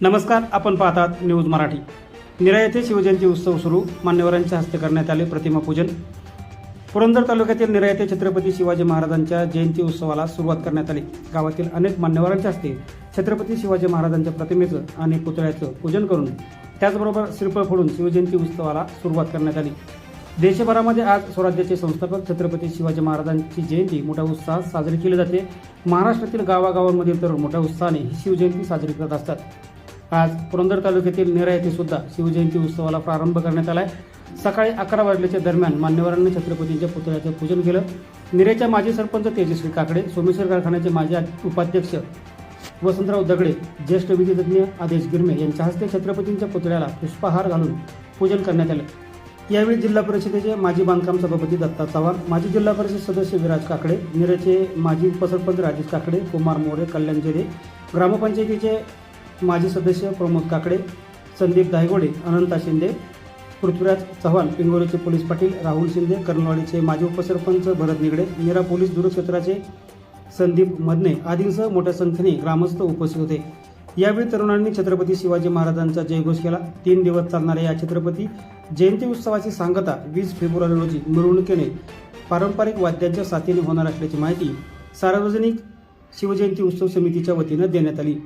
नमस्कार, आपण पाहतात न्यूज मराठी। निरा येथे शिवजयंती उत्सव सुरू, मान्यवरांच्या हस्ते करण्यात आले प्रतिमा पूजन। पुरंदर तालुक्यातील निरा येथे छत्रपती शिवाजी महाराजांच्या जयंती उत्सवाला सुरुवात करण्यात आली। गावातील अनेक मान्यवरांच्या हस्ते छत्रपती शिवाजी महाराजांच्या प्रतिमेचं आणि पुतळ्याचं पूजन करून त्याचबरोबर श्रीफळ फोडून शिवजयंती उत्सवाला सुरुवात करण्यात आली। देशभरामध्ये आज स्वराज्याचे संस्थापक छत्रपती शिवाजी महाराजांची जयंती मोठ्या उत्साहात साजरी केली जाते। महाराष्ट्रातील गावागावांमध्ये तर मोठ्या उत्साहाने ही शिवजयंती साजरी करत असतात। आज पुरंदर तालुक्यातील निरा येथे सुद्धा शिवजयंती उत्सवाला प्रारंभ करण्यात आलाय। सकाळी 11 वाजल्याच्या दरम्यान मान्यवरांनी छत्रपतींच्या पुतळ्याचं पूजन केलं। निरेच्या माजी सरपंच तेजश्री काकडे, सोमेश्वर कारखान्याचे माजी उपाध्यक्ष वसंतराव दगडे, ज्येष्ठ विधितज्ञ आदेश गिरमे यांच्या हस्ते छत्रपतींच्या पुतळ्याला पुष्पहार घालून पूजन करण्यात आलं। यावेळी जिल्हा परिषदेचे माजी बांधकाम सभापती दत्ता चव्हाण, माजी जिल्हा परिषद सदस्य विराज काकडे, निरेचे माजी उपसरपंच राजेश काकडे, कुमार मोरे, कल्याण जेरे, ग्रामपंचायतीचे माजी सदस्य प्रमोद काकडे, संदीप दायगोडे, अनंता शिंदे, पृथ्वीराज चव्हाण, पिंगोरीचे पोलीस पाटील राहुल शिंदे, कर्णवाडीचे माजी उपसरपंच भरत निगडे, निरा पोलीस दूरक्षेत्राचे संदीप मदने आदींसह मोठ्या संख्येने ग्रामस्थ उपस्थित होते। यावेळी तरुणांनी छत्रपती शिवाजी महाराजांचा जयघोष केला। 3 दिवस चालणाऱ्या या छत्रपती जयंती उत्सवाची सांगता 20 फेब्रुवारी रोजी मिरवणुकीने पारंपरिक वाद्यांच्या साथीने होणार असल्याची माहिती सार्वजनिक शिवजयंती उत्सव समितीच्या वतीनं देण्यात आली।